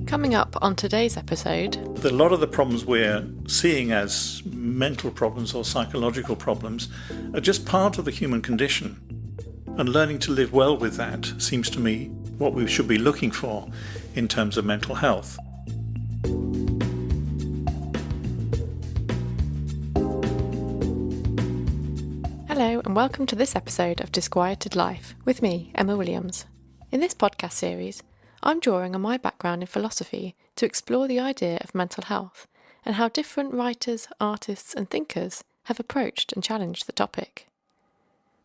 Coming up on today's episode, A lot of the problems we're seeing as mental problems or psychological problems are just part of the human condition. And learning to live well with that seems to me what we should be looking for in terms of mental health. Hello and welcome to this episode of Disquieted Life with me, Emma Williams. In this podcast series, I'm drawing on my background in philosophy to explore the idea of mental health and how different writers, artists and thinkers have approached and challenged the topic.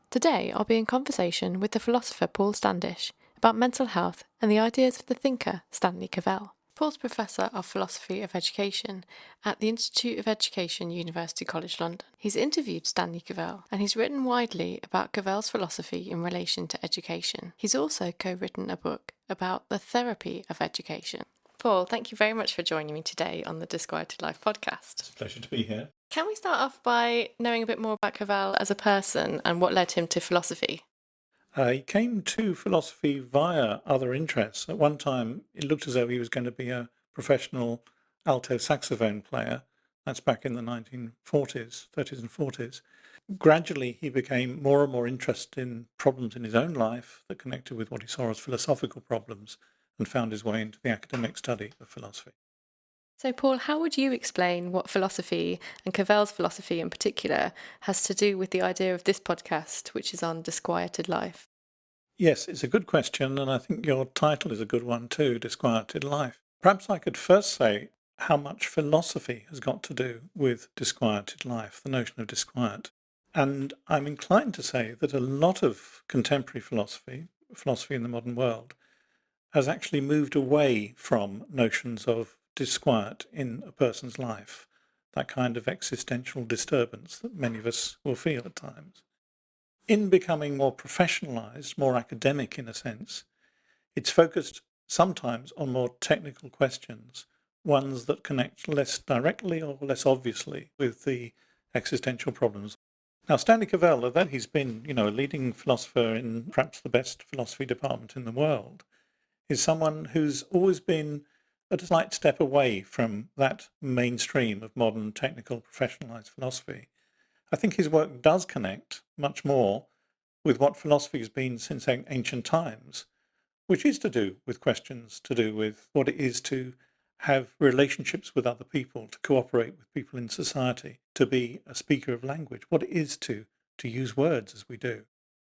Today I'll be in conversation with the philosopher Paul Standish about mental health and the ideas of the thinker Stanley Cavell. Paul's Professor of Philosophy of Education at the Institute of Education, University College London. He's interviewed Stanley Cavell and he's written widely about Cavell's philosophy in relation to education. He's also co-written a book about the therapy of education. Paul, thank you very much for joining me today on the Disquieted Life podcast. It's a pleasure to be here. Can we start off by knowing a bit more about Cavell as a person and what led him to philosophy? He came to philosophy via other interests. At one time, it looked as though he was going to be a professional alto saxophone player. That's back in the 1940s, 30s and 40s. Gradually, he became more and more interested in problems in his own life that connected with what he saw as philosophical problems and found his way into the academic study of philosophy. So, Paul, how would you explain what philosophy, and Cavell's philosophy in particular, has to do with the idea of this podcast, which is on Disquieted Life? Yes, it's a good question, and I think your title is a good one too, Disquieted Life. Perhaps I could first say how much philosophy has got to do with disquieted life, the notion of disquiet. And I'm inclined to say that a lot of contemporary philosophy in the modern world, has actually moved away from notions of disquiet in a person's life, that kind of existential disturbance that many of us will feel at times. In becoming more professionalized, more academic in a sense, it's focused sometimes on more technical questions, ones that connect less directly or less obviously with the existential problems. Now, Stanley Cavell, although he's been, a leading philosopher in perhaps the best philosophy department in the world, is someone who's always been a slight step away from that mainstream of modern technical professionalized philosophy. I think his work does connect much more with what philosophy has been since ancient times, which is to do with questions to do with what it is to have relationships with other people, to cooperate with people in society, to be a speaker of language, what it is to use words as we do.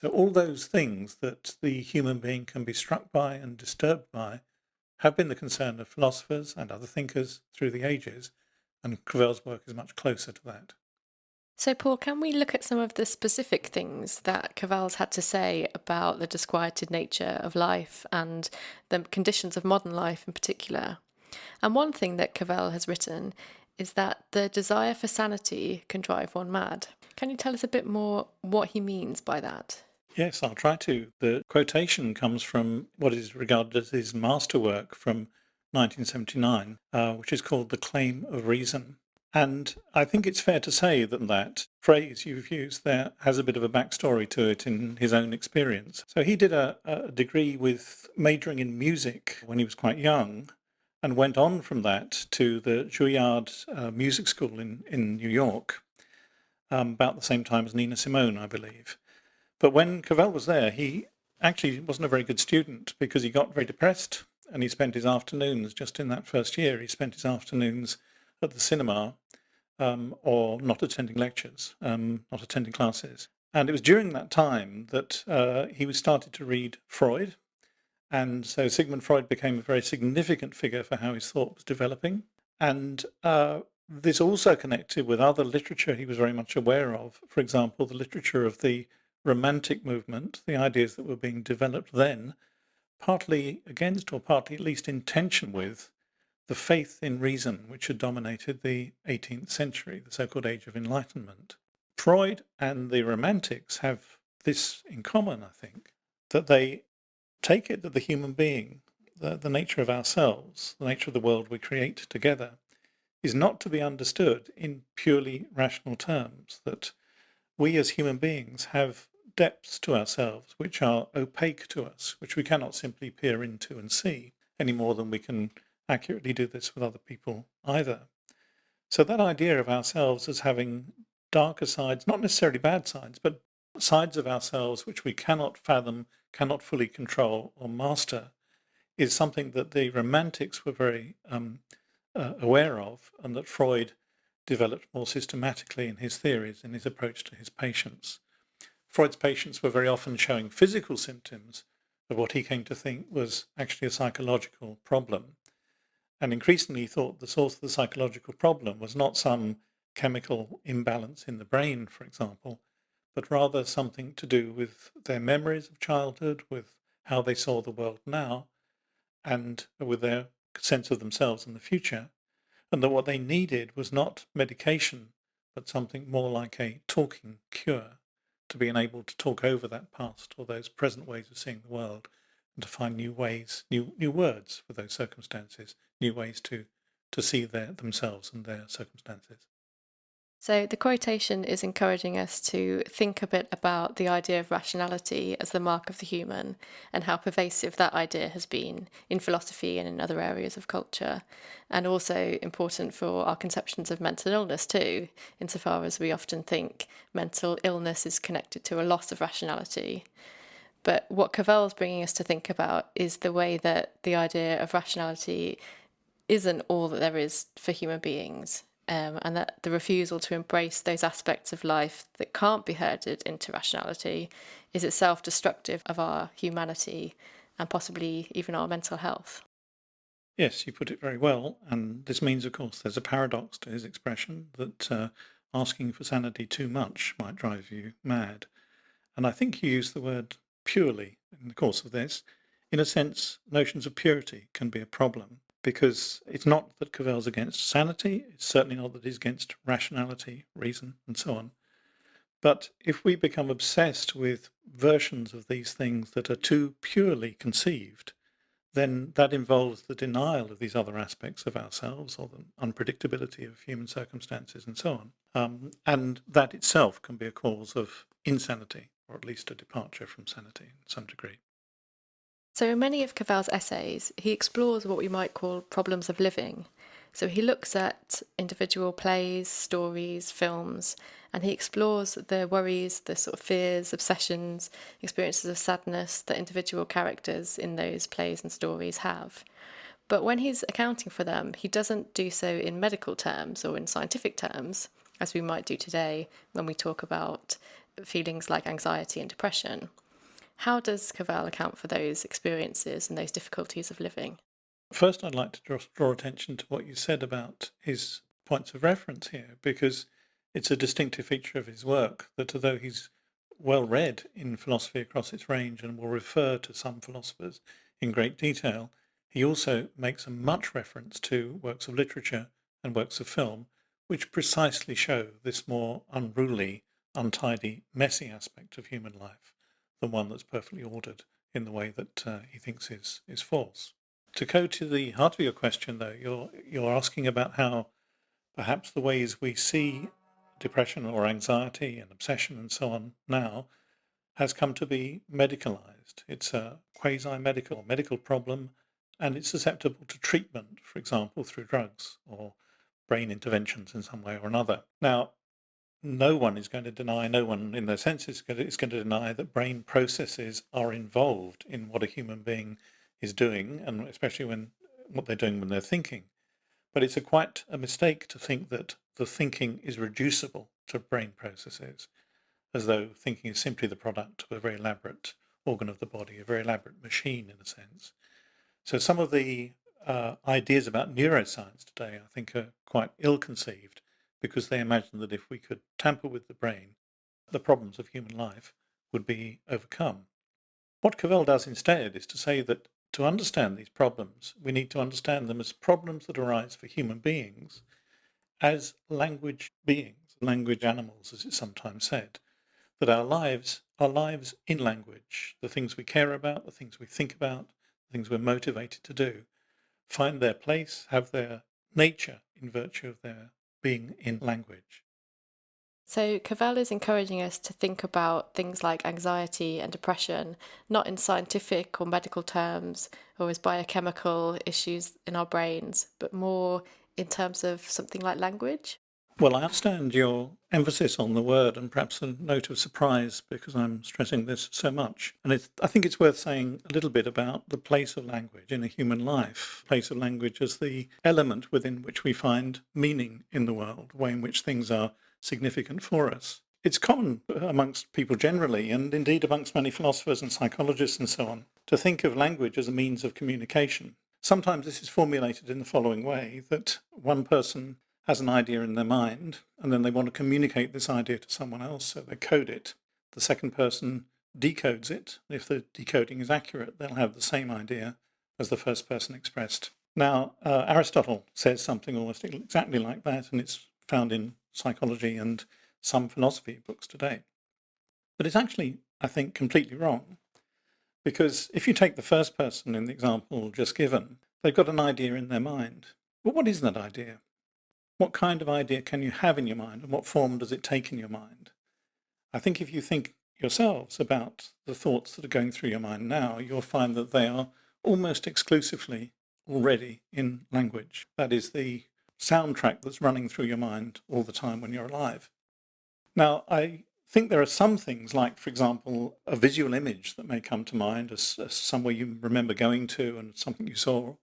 So all those things that the human being can be struck by and disturbed by have been the concern of philosophers and other thinkers through the ages, and Cavell's work is much closer to that. So, Paul, can we look at some of the specific things that Cavell's had to say about the disquieted nature of life and the conditions of modern life in particular? And one thing that Cavell has written is that the desire for sanity can drive one mad. Can you tell us a bit more what he means by that? Yes, I'll try to. The quotation comes from what is regarded as his masterwork from 1979, which is called The Claim of Reason. And I think it's fair to say that that phrase you've used there has a bit of a backstory to it in his own experience. So he did a degree with majoring in music when he was quite young, and went on from that to the Juilliard Music School in New York, about the same time as Nina Simone, I believe. But when Cavell was there, he actually wasn't a very good student because he got very depressed, and he spent his afternoons, just in that first year, he spent his afternoons at the cinema, or not attending lectures, not attending classes. And it was during that time that he started to read Freud. And so Sigmund Freud became a very significant figure for how his thought was developing. And this also connected with other literature he was very much aware of. For example, the literature of the Romantic movement, the ideas that were being developed then, partly against or partly at least in tension with the faith in reason which had dominated the 18th century, the so-called Age of Enlightenment. Freud and the Romantics have this in common, I think, that they take it that the human being, the nature of ourselves, the nature of the world we create together, is not to be understood in purely rational terms, that we as human beings have depths to ourselves which are opaque to us, which we cannot simply peer into and see, any more than we can accurately do this with other people either. So that idea of ourselves as having darker sides, not necessarily bad sides, but sides of ourselves which we cannot fathom, cannot fully control or master, is something that the Romantics were very aware of, and that Freud developed more systematically in his theories, in his approach to his patients. Freud's patients were very often showing physical symptoms of what he came to think was actually a psychological problem, and increasingly thought the source of the psychological problem was not some chemical imbalance in the brain, for example, but rather something to do with their memories of childhood, with how they saw the world now, and with their sense of themselves in the future, and that what they needed was not medication, but something more like a talking cure, to be enabled to talk over that past or those present ways of seeing the world, and to find new ways, new words for those circumstances, new ways to see themselves and their circumstances. So the quotation is encouraging us to think a bit about the idea of rationality as the mark of the human and how pervasive that idea has been in philosophy and in other areas of culture, and also important for our conceptions of mental illness too, insofar as we often think mental illness is connected to a loss of rationality. But what Cavell's bringing us to think about is the way that the idea of rationality isn't all that there is for human beings, and that the refusal to embrace those aspects of life that can't be herded into rationality is itself destructive of our humanity and possibly even our mental health. Yes, you put it very well, and this means, of course, there's a paradox to his expression that asking for sanity too much might drive you mad. And I think you used the word purely in the course of this. In a sense, notions of purity can be a problem, because it's not that Cavell's against sanity, it's certainly not that he's against rationality, reason, and so on. But if we become obsessed with versions of these things that are too purely conceived, then that involves the denial of these other aspects of ourselves, or the unpredictability of human circumstances and so on. And that itself can be a cause of insanity, or at least a departure from sanity in some degree. So, in many of Cavell's essays, he explores what we might call problems of living. So, he looks at individual plays, stories, films, and he explores the worries, the sort of fears, obsessions, experiences of sadness that individual characters in those plays and stories have. But when he's accounting for them, he doesn't do so in medical terms or in scientific terms, as we might do today when we talk about feelings like anxiety and depression. How does Cavell account for those experiences and those difficulties of living? First, I'd like to draw attention to what you said about his points of reference here, because it's a distinctive feature of his work that although he's well read in philosophy across its range and will refer to some philosophers in great detail, he also makes a much reference to works of literature and works of film, which precisely show this more unruly, untidy, messy aspect of human life than one that's perfectly ordered in the way that he thinks is false. To go to the heart of your question, though, you're asking about how perhaps the ways we see depression or anxiety and obsession and so on now has come to be medicalized. It's a medical problem, and it's susceptible to treatment, for example, through drugs or brain interventions in some way or another. Now, no one in their senses is going to deny that brain processes are involved in what a human being is doing, and especially what they're doing when they're thinking. But it's quite a mistake to think that the thinking is reducible to brain processes, as though thinking is simply the product of a very elaborate organ of the body, a very elaborate machine in a sense. So some of the ideas about neuroscience today, I think, are quite ill-conceived, because they imagine that if we could tamper with the brain, the problems of human life would be overcome. What Cavell does instead is to say that to understand these problems, we need to understand them as problems that arise for human beings, as language beings, language animals, as it's sometimes said, that our lives are lives in language. The things we care about, the things we think about, the things we're motivated to do, find their place, have their nature in virtue of their being in language. So, Cavell is encouraging us to think about things like anxiety and depression, not in scientific or medical terms or as biochemical issues in our brains, but more in terms of something like language. Well, I understand your emphasis on the word and perhaps a note of surprise because I'm stressing this so much. And I think it's worth saying a little bit about the place of language in a human life. Place of language as the element within which we find meaning in the world, the way in which things are significant for us. It's common amongst people generally, and indeed amongst many philosophers and psychologists and so on, to think of language as a means of communication. Sometimes this is formulated in the following way, that one person has an idea in their mind, and then they want to communicate this idea to someone else, so they code it. The second person decodes it. If the decoding is accurate, they'll have the same idea as the first person expressed. Now, Aristotle says something almost exactly like that, and it's found in psychology and some philosophy books today. But it's actually, I think, completely wrong. Because if you take the first person in the example just given, they've got an idea in their mind. But what is that idea? What kind of idea can you have in your mind, and what form does it take in your mind? I think if you think yourselves about the thoughts that are going through your mind now, you'll find that they are almost exclusively already in language. That is the soundtrack that's running through your mind all the time when you're alive. Now, I think there are some things like, for example, a visual image that may come to mind as somewhere you remember going to and something you saw.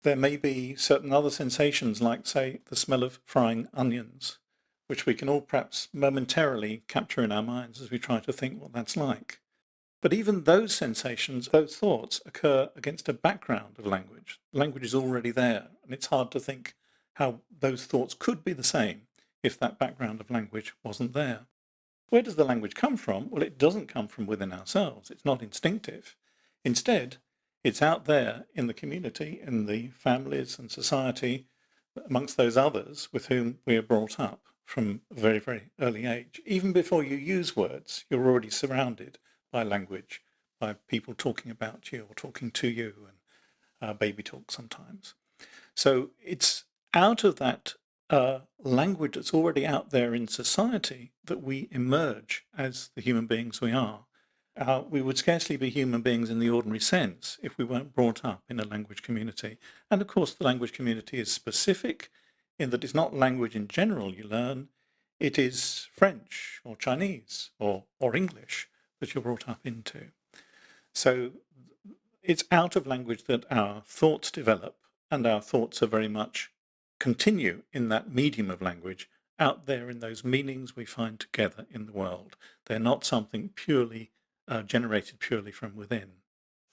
There may be certain other sensations like, say, the smell of frying onions, which we can all perhaps momentarily capture in our minds as we try to think what that's like. But even those sensations, those thoughts, occur against a background of language. Language is already there, and it's hard to think how those thoughts could be the same if that background of language wasn't there. Where does the language come from? Well, it doesn't come from within ourselves. It's not instinctive. Instead, it's out there in the community, in the families and society, amongst those others with whom we are brought up from a very, very early age. Even before you use words, you're already surrounded by language, by people talking about you or talking to you, and baby talk sometimes. So it's out of that language that's already out there in society that we emerge as the human beings we are. We would scarcely be human beings in the ordinary sense if we weren't brought up in a language community. And of course, the language community is specific in that it's not language in general you learn, it is French or Chinese or English that you're brought up into. So it's out of language that our thoughts develop, and our thoughts are very much continue in that medium of language, out there in those meanings we find together in the world. They're not something purely generated purely from within.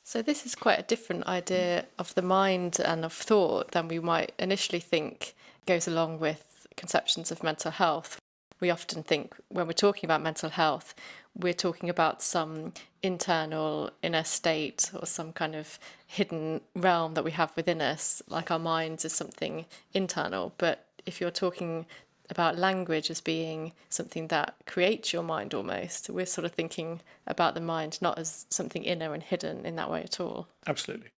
So, this is quite a different idea of the mind and of thought than we might initially think goes along with conceptions of mental health. We often think when we're talking about mental health, we're talking about some internal inner state or some kind of hidden realm that we have within us, like our minds is something internal. But if you're talking about language as being something that creates your mind almost, we're sort of thinking about the mind not as something inner and hidden in that way at all. Absolutely.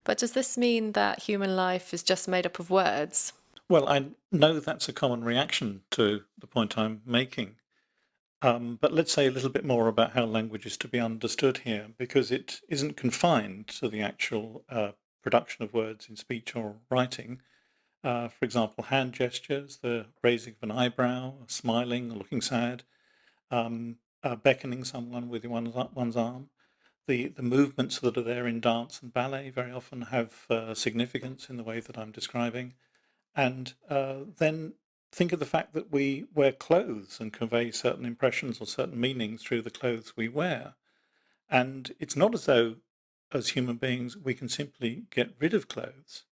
But does this mean that human life is just made up of words? Well, I know that's a common reaction to the point I'm making. But let's say a little bit more about how language is to be understood here, because it isn't confined to the actual production of words in speech or writing. For example, hand gestures, the raising of an eyebrow, smiling, or looking sad, beckoning someone with one's arm. The movements that are there in dance and ballet very often have significance in the way that I'm describing. And then think of the fact that we wear clothes and convey certain impressions or certain meanings through the clothes we wear. And it's not as though, as human beings, we can simply get rid of clothes.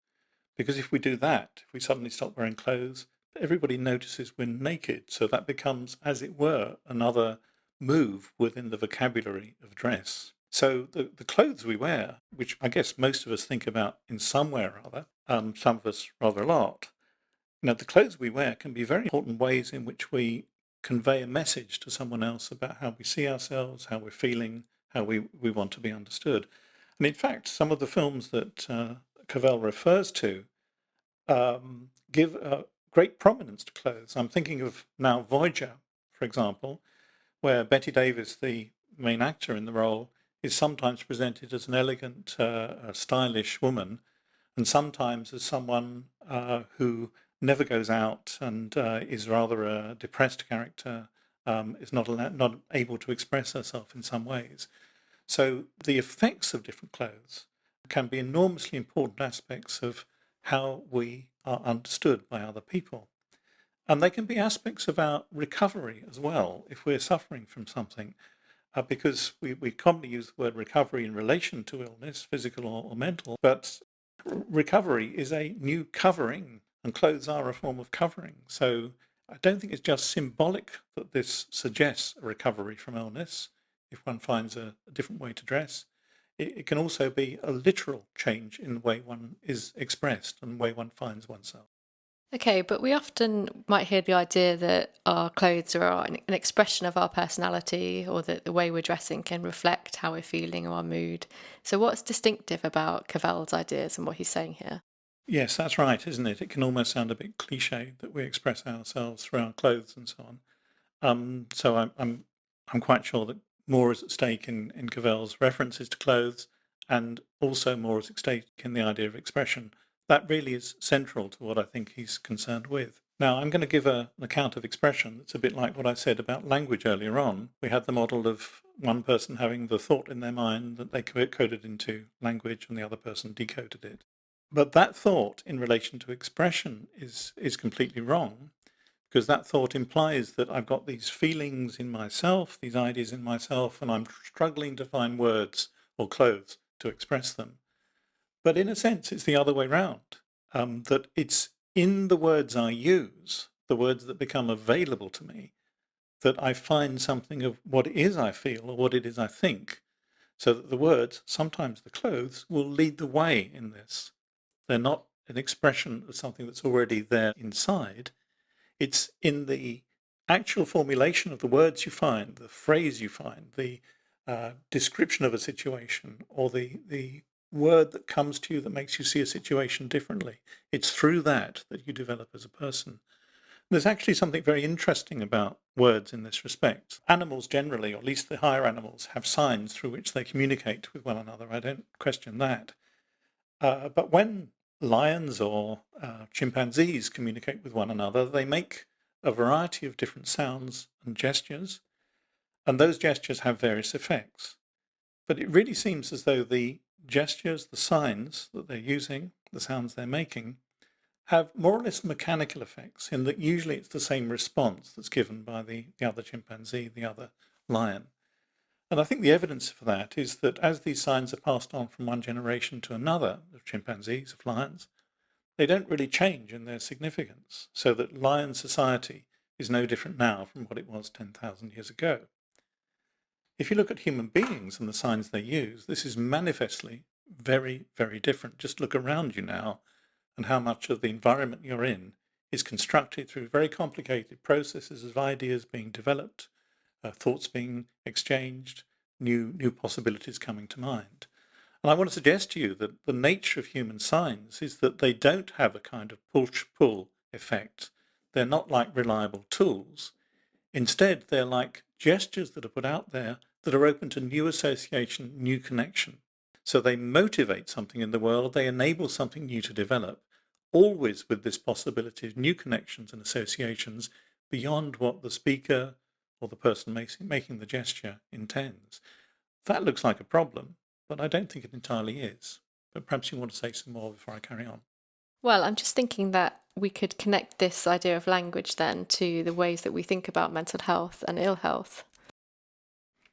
Because if we do that, if we suddenly stop wearing clothes, everybody notices we're naked. So that becomes, as it were, another move within the vocabulary of dress. So the clothes we wear, which I guess most of us think about in some way or other, some of us rather a lot, the clothes we wear can be very important ways in which we convey a message to someone else about how we see ourselves, how we're feeling, how we want to be understood. And in fact, some of the films that Cavell refers to give great prominence to clothes. I'm thinking of now Voyager for example, where Betty Davis, the main actor in the role, is sometimes presented as an elegant, stylish woman, and sometimes as someone who never goes out and is rather a depressed character, is not able to express herself in some ways. So the effects of different clothes can be enormously important aspects of how we are understood by other people. And they can be aspects of our recovery as well, if we're suffering from something, because we commonly use the word recovery in relation to illness, physical or mental, but recovery is a new covering, and clothes are a form of covering. So I don't think it's just symbolic that this suggests a recovery from illness, if one finds a different way to dress. It can also be a literal change in the way one is expressed and the way one finds oneself. Okay, but we often might hear the idea that our clothes are an expression of our personality, or that the way we're dressing can reflect how we're feeling or our mood. So, what's distinctive about Cavell's ideas and what he's saying here? Yes, that's right, isn't it? It can almost sound a bit cliche that we express ourselves through our clothes and so on. So I'm quite sure that more is at stake in Cavell's references to clothes, and also more is at stake in the idea of expression. That really is central to what I think he's concerned with. Now, I'm going to give an account of expression that's a bit like what I said about language earlier on. We had the model of one person having the thought in their mind that they coded into language, and the other person decoded it. But that thought in relation to expression is completely wrong, because that thought implies that I've got these feelings in myself, these ideas in myself, and I'm struggling to find words or clothes to express them. But in a sense, it's the other way round, that it's in the words I use, the words that become available to me, that I find something of what it is I feel or what it is I think, so that the words, sometimes the clothes, will lead the way in this. They're not an expression of something that's already there inside. It's in the actual formulation of the words you find, the phrase you find, the description of a situation, or the word that comes to you that makes you see a situation differently. It's through that you develop as a person. There's actually something very interesting about words in this respect. Animals generally, or at least the higher animals, have signs through which they communicate with one another. I don't question that. But when lions or chimpanzees communicate with one another, they make a variety of different sounds and gestures, and those gestures have various effects. But it really seems as though the gestures, the signs that they're using, the sounds they're making, have more or less mechanical effects, in that usually it's the same response that's given by the other chimpanzee, the other lion. And I think the evidence for that is that as these signs are passed on from one generation to another, of chimpanzees, of lions, they don't really change in their significance, so that lion society is no different now from what it was 10,000 years ago. If you look at human beings and the signs they use, this is manifestly very, very different. Just look around you now and how much of the environment you're in is constructed through very complicated processes of ideas being developed, thoughts being exchanged, new possibilities coming to mind. And I want to suggest to you that the nature of human signs is that they don't have a kind of push-pull effect. They're not like reliable tools. Instead, they're like gestures that are put out there that are open to new association, new connection. So they motivate something in the world, they enable something new to develop, always with this possibility of new connections and associations beyond what the speaker or the person making the gesture intends. That looks like a problem, but I don't think it entirely is. But perhaps you want to say some more before I carry on. Well, I'm just thinking that we could connect this idea of language then to the ways that we think about mental health and ill health.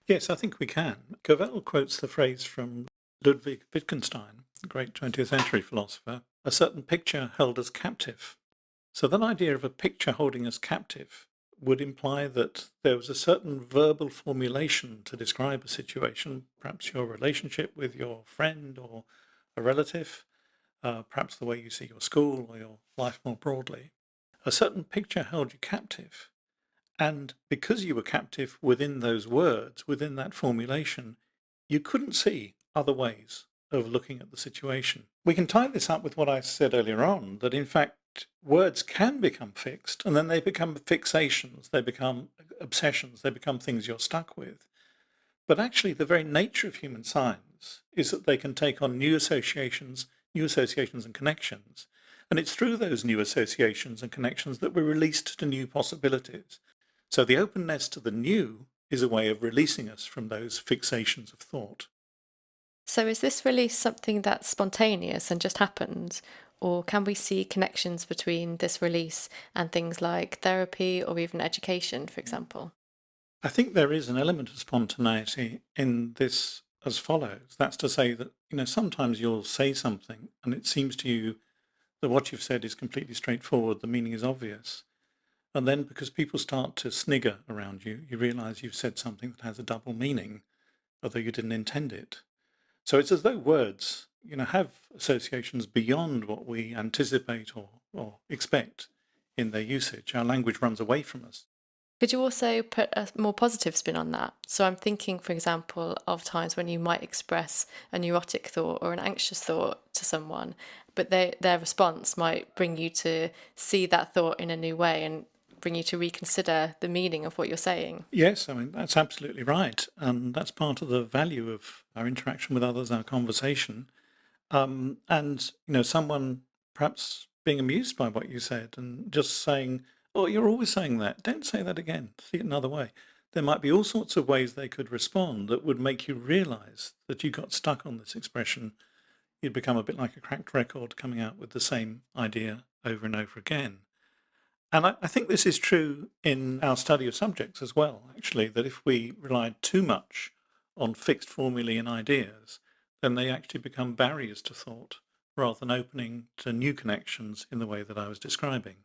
Yes, I think we can. Cavell quotes the phrase from Ludwig Wittgenstein, the great 20th century philosopher, a certain picture held us captive. So that idea of a picture holding us captive would imply that there was a certain verbal formulation to describe a situation, perhaps your relationship with your friend or a relative, perhaps the way you see your school or your life more broadly. A certain picture held you captive. And because you were captive within those words, within that formulation, you couldn't see other ways of looking at the situation. We can tie this up with what I said earlier on, that in fact, words can become fixed, and then they become fixations, they become obsessions, they become things you're stuck with. But actually, the very nature of human science is that they can take on new associations and connections. And it's through those new associations and connections that we're released to new possibilities. So the openness to the new is a way of releasing us from those fixations of thought. So is this release something that's spontaneous and just happens? Or can we see connections between this release and things like therapy or even education, for example? I think there is an element of spontaneity in this as follows. That's to say that, sometimes you'll say something and it seems to you that what you've said is completely straightforward, the meaning is obvious. And then because people start to snigger around you, you realize you've said something that has a double meaning, although you didn't intend it. So it's as though words, have associations beyond what we anticipate or expect in their usage. Our language runs away from us. Could you also put a more positive spin on that? So I'm thinking, for example, of times when you might express a neurotic thought or an anxious thought to someone, but their response might bring you to see that thought in a new way and bring you to reconsider the meaning of what you're saying. Yes, I mean, that's absolutely right. And that's part of the value of our interaction with others, our conversation. And, someone perhaps being amused by what you said and just saying, oh, you're always saying that. Don't say that again. See it another way. There might be all sorts of ways they could respond that would make you realize that you got stuck on this expression. You'd become a bit like a cracked record coming out with the same idea over and over again. And I think this is true in our study of subjects as well, actually, that if we relied too much on fixed formulae and ideas, then they actually become barriers to thought rather than opening to new connections in the way that I was describing.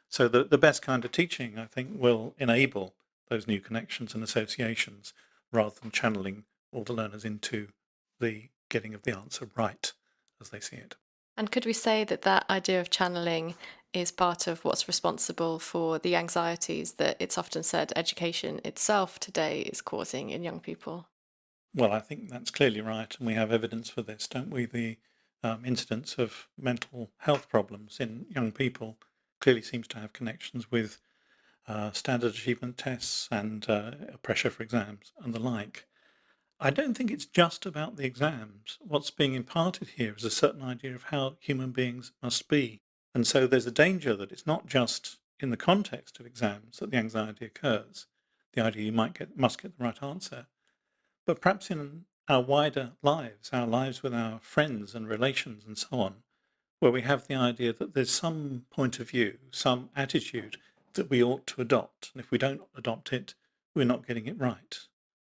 So the best kind of teaching, I think, will enable those new connections and associations rather than channeling all the learners into the getting of the answer right as they see it. And could we say that that idea of channeling is part of what's responsible for the anxieties that it's often said education itself today is causing in young people? Well, I think that's clearly right, and we have evidence for this, don't we? The incidence of mental health problems in young people clearly seems to have connections with standard achievement tests and pressure for exams and the like. I don't think it's just about the exams. What's being imparted here is a certain idea of how human beings must be. And so there's a danger that it's not just in the context of exams that the anxiety occurs, the idea you must get the right answer, but perhaps in our wider lives, our lives with our friends and relations and so on, where we have the idea that there's some point of view, some attitude that we ought to adopt. And if we don't adopt it, we're not getting it right.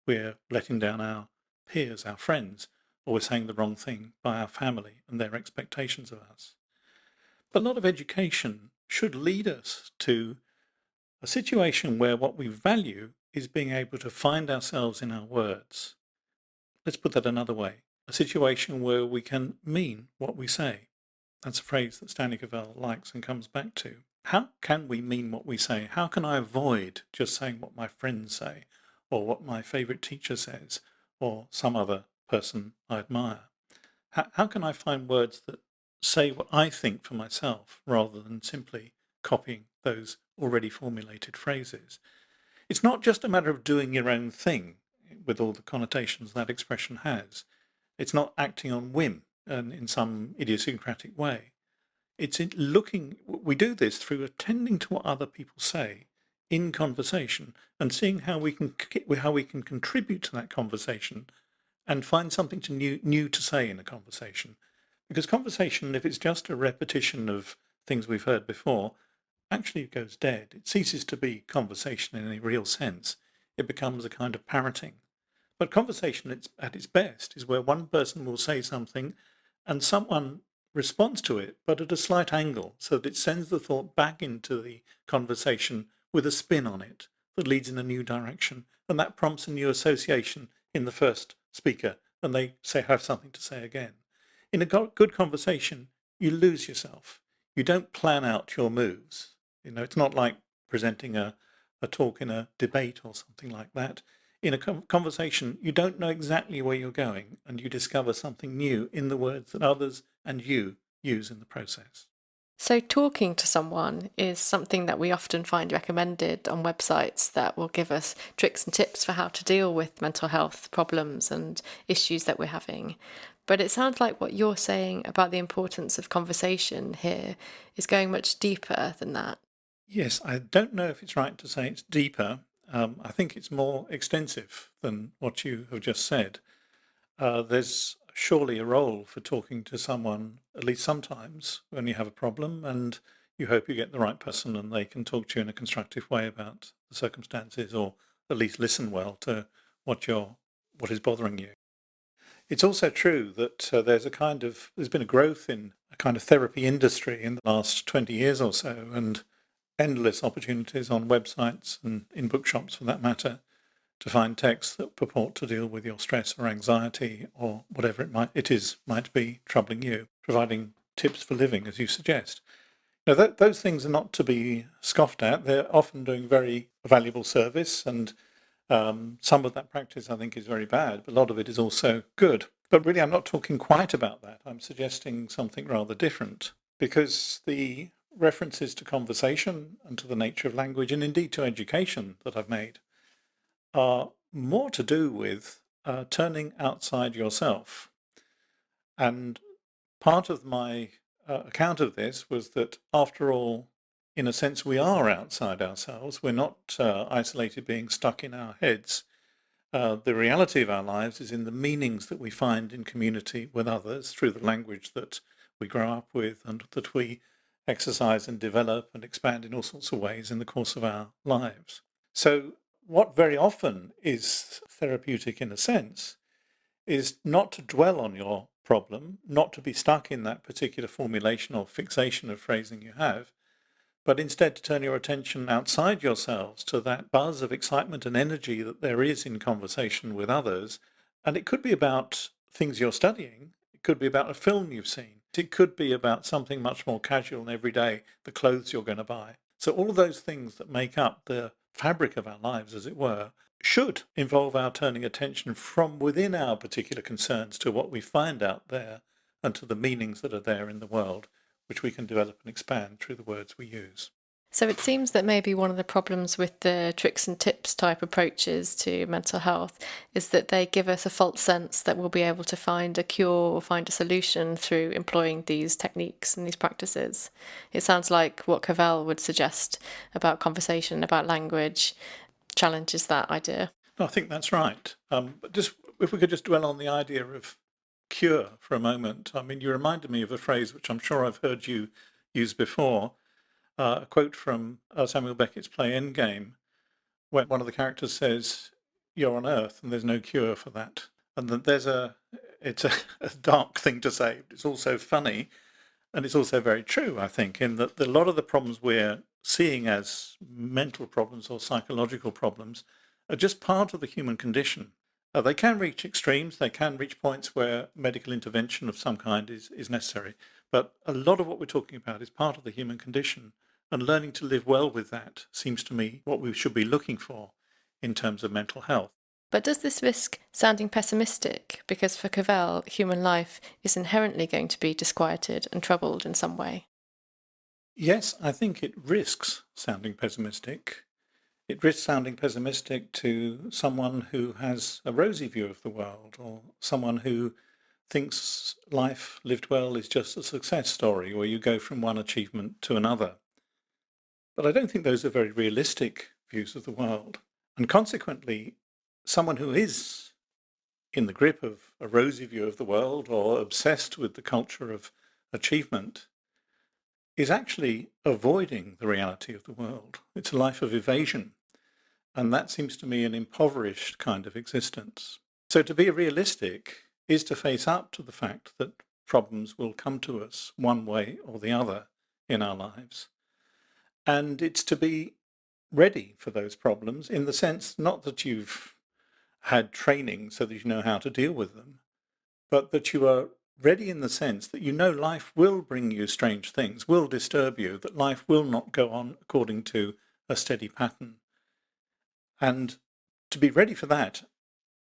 We're letting down our peers, our friends, or we're saying the wrong thing by our family and their expectations of us. But a lot of education should lead us to a situation where what we value is being able to find ourselves in our words. Let's put that another way. A situation where we can mean what we say. That's a phrase that Stanley Cavell likes and comes back to. How can we mean what we say? How can I avoid just saying what my friends say or what my favorite teacher says or some other person I admire? How can I find words that say what I think for myself rather than simply copying those already formulated phrases? It's not just a matter of doing your own thing with all the connotations that expression has. It's not acting on whim and in some idiosyncratic way. It's in looking, we do this through attending to what other people say in conversation and seeing how we can contribute to that conversation and find something new to say in a conversation. Because conversation, if it's just a repetition of things we've heard before, actually it goes dead. It ceases to be conversation in a real sense. It becomes a kind of parroting. But conversation at its best is where one person will say something and someone responds to it, but at a slight angle, so that it sends the thought back into the conversation with a spin on it that leads in a new direction. And that prompts a new association in the first speaker, and they have something to say again. In a good conversation, you lose yourself. You don't plan out your moves. It's not like presenting a talk in a debate or something like that. In a conversation, you don't know exactly where you're going, and you discover something new in the words that others and you use in the process. So, talking to someone is something that we often find recommended on websites that will give us tricks and tips for how to deal with mental health problems and issues that we're having. But it sounds like what you're saying about the importance of conversation here is going much deeper than that. Yes, I don't know if it's right to say it's deeper. I think it's more extensive than what you have just said. There's surely a role for talking to someone, at least sometimes, when you have a problem, and you hope you get the right person and they can talk to you in a constructive way about the circumstances, or at least listen well to what is bothering you. It's also true that there's been a growth in a kind of therapy industry in the last 20 years or so, and endless opportunities on websites and in bookshops for that matter to find texts that purport to deal with your stress or anxiety or whatever might be troubling you, providing tips for living, as you suggest. Now, those things are not to be scoffed at. They're often doing very valuable service, and some of that practice I think is very bad, but a lot of it is also good. But really, I'm not talking quite about that. I'm suggesting something rather different, because the references to conversation and to the nature of language, and indeed to education, that I've made are more to do with turning outside yourself. And part of my account of this was that, after all, in a sense, we are outside ourselves. We're not isolated being stuck in our heads. The reality of our lives is in the meanings that we find in community with others through the language that we grow up with and that we exercise and develop and expand in all sorts of ways in the course of our lives. So what very often is therapeutic in a sense is not to dwell on your problem, not to be stuck in that particular formulation or fixation of phrasing you have, but instead to turn your attention outside yourselves to that buzz of excitement and energy that there is in conversation with others. And it could be about things you're studying, it could be about a film you've seen, it could be about something much more casual and everyday, the clothes you're going to buy. So all of those things that make up the fabric of our lives, as it were, should involve our turning attention from within our particular concerns to what we find out there and to the meanings that are there in the world, which we can develop and expand through the words we use. So it seems that maybe one of the problems with the tricks and tips type approaches to mental health is that they give us a false sense that we'll be able to find a cure or find a solution through employing these techniques and these practices. It sounds like what Cavell would suggest about conversation, about language, challenges that idea. No, I think that's right. But just if we could just dwell on the idea of cure for a moment. I mean, you reminded me of a phrase which I'm sure I've heard you use before, a quote from Samuel Beckett's play Endgame, where one of the characters says, "You're on Earth, and there's no cure for that." And that it's a dark thing to say. But it's also funny, and it's also very true, I think, in that a lot of the problems we're seeing as mental problems or psychological problems are just part of the human condition. They can reach extremes, they can reach points where medical intervention of some kind is necessary. But a lot of what we're talking about is part of the human condition. And learning to live well with that seems to me what we should be looking for in terms of mental health. But does this risk sounding pessimistic? Because for Cavell, human life is inherently going to be disquieted and troubled in some way. Yes, I think it risks sounding pessimistic. It risks sounding pessimistic to someone who has a rosy view of the world, or someone who thinks life lived well is just a success story where you go from one achievement to another. But I don't think those are very realistic views of the world. And consequently, someone who is in the grip of a rosy view of the world or obsessed with the culture of achievement is actually avoiding the reality of the world. It's a life of evasion. And that seems to me an impoverished kind of existence. So to be realistic is to face up to the fact that problems will come to us one way or the other in our lives. And it's to be ready for those problems in the sense not that you've had training so that you know how to deal with them, but that you are ready in the sense that you know life will bring you strange things, will disturb you, that life will not go on according to a steady pattern. And to be ready for that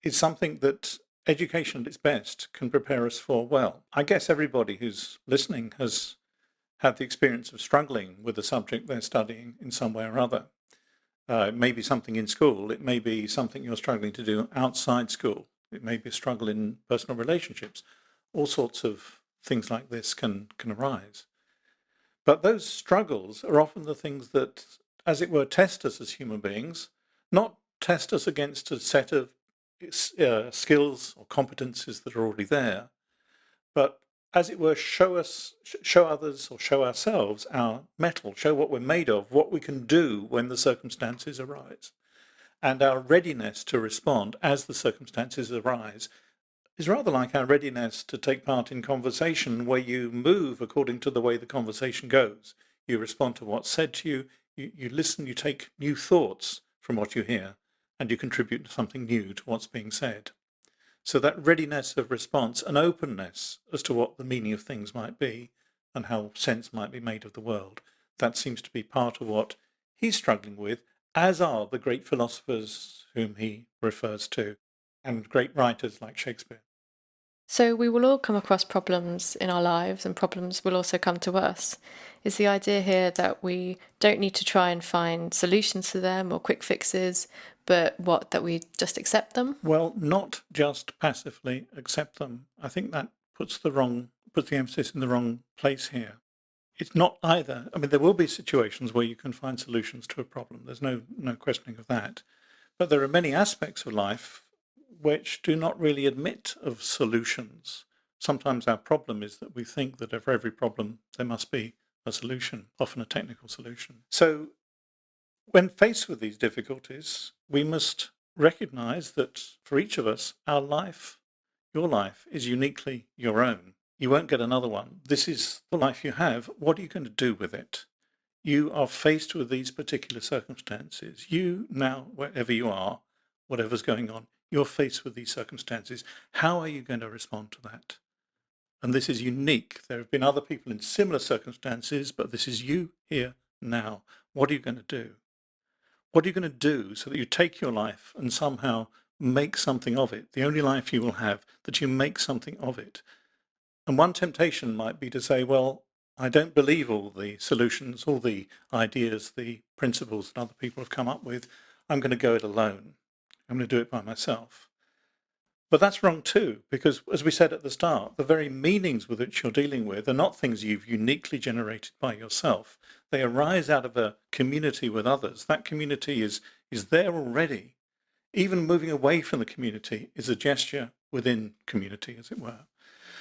is something that education at its best can prepare us for well. I guess everybody who's listening has had the experience of struggling with the subject they're studying in some way or other. It may be something in school. It may be something you're struggling to do outside school. It may be a struggle in personal relationships. All sorts of things like this can arise. But those struggles are often the things that, as it were, test us as human beings, not test us against a set of skills or competencies that are already there, but, as it were, show others or show ourselves our mettle, show what we're made of, what we can do when the circumstances arise. And our readiness to respond as the circumstances arise is rather like our readiness to take part in conversation, where you move according to the way the conversation goes. You respond to what's said to you, you listen, you take new thoughts from what you hear, and you contribute something new to what's being said. So that readiness of response and openness as to what the meaning of things might be and how sense might be made of the world, that seems to be part of what he's struggling with, as are the great philosophers whom he refers to, and great writers like Shakespeare. So we will all come across problems in our lives, and problems will also come to us. Is the idea here that we don't need to try and find solutions to them or quick fixes, but that we just accept them? Well, not just passively accept them. I think that puts the emphasis in the wrong place here. It's not either. I mean, there will be situations where you can find solutions to a problem. There's no questioning of that. But there are many aspects of life which do not really admit of solutions. Sometimes our problem is that we think that for every problem there must be a solution, often a technical solution. So when faced with these difficulties, we must recognize that for each of us, our life, your life, is uniquely your own. You won't get another one. This is the life you have. What are you going to do with it? You are faced with these particular circumstances. You now, wherever you are, whatever's going on, you're faced with these circumstances. How are you going to respond to that? And this is unique. There have been other people in similar circumstances, but this is you here now. What are you going to do? What are you going to do so that you take your life and somehow make something of it? The only life you will have, that you make something of it. And one temptation might be to say, well, I don't believe all the solutions, all the ideas, the principles that other people have come up with. I'm going to go it alone. I'm going to do it by myself. But that's wrong too, because as we said at the start, the very meanings with which you're dealing with are not things you've uniquely generated by yourself. They arise out of a community with others. That community is there already. Even moving away from the community is a gesture within community, as it were.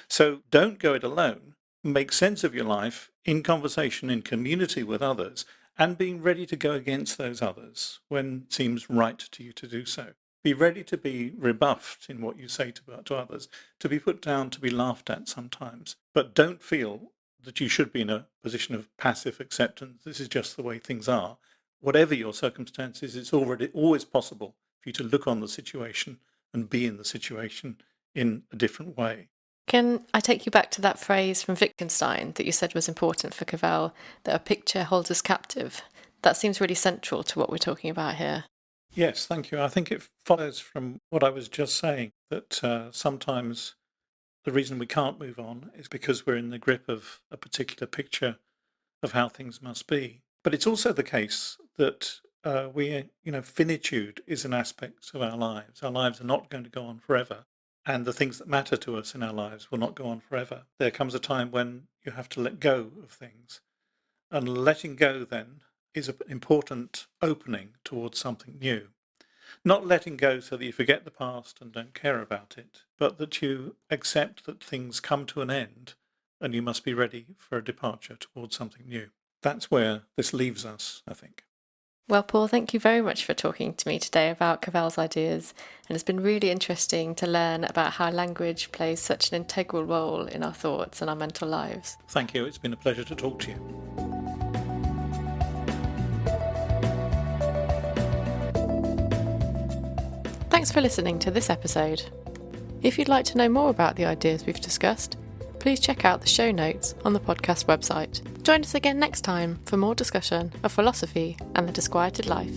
So don't go it alone. Make sense of your life in conversation, in community with others, and being ready to go against those others when it seems right to you to do so. Be ready to be rebuffed in what you say to others, to be put down, to be laughed at sometimes. But don't feel that you should be in a position of passive acceptance. This is just the way things are. Whatever your circumstances, it's always possible for you to look on the situation and be in the situation in a different way. Can I take you back to that phrase from Wittgenstein that you said was important for Cavell, that a picture holds us captive? That seems really central to what we're talking about here. Yes, thank you. I think it follows from what I was just saying, that sometimes the reason we can't move on is because we're in the grip of a particular picture of how things must be. But it's also the case that finitude is an aspect of our lives. Our lives are not going to go on forever. And the things that matter to us in our lives will not go on forever. There comes a time when you have to let go of things. And letting go then is an important opening towards something new. Not letting go so that you forget the past and don't care about it, but that you accept that things come to an end and you must be ready for a departure towards something new. That's where this leaves us, I think. Well, Paul, thank you very much for talking to me today about Cavell's ideas, and it's been really interesting to learn about how language plays such an integral role in our thoughts and our mental lives. Thank you. It's been a pleasure to talk to you. Thanks for listening to this episode. If you'd like to know more about the ideas we've discussed, please check out the show notes on the podcast website. Join us again next time for more discussion of philosophy and the disquieted life.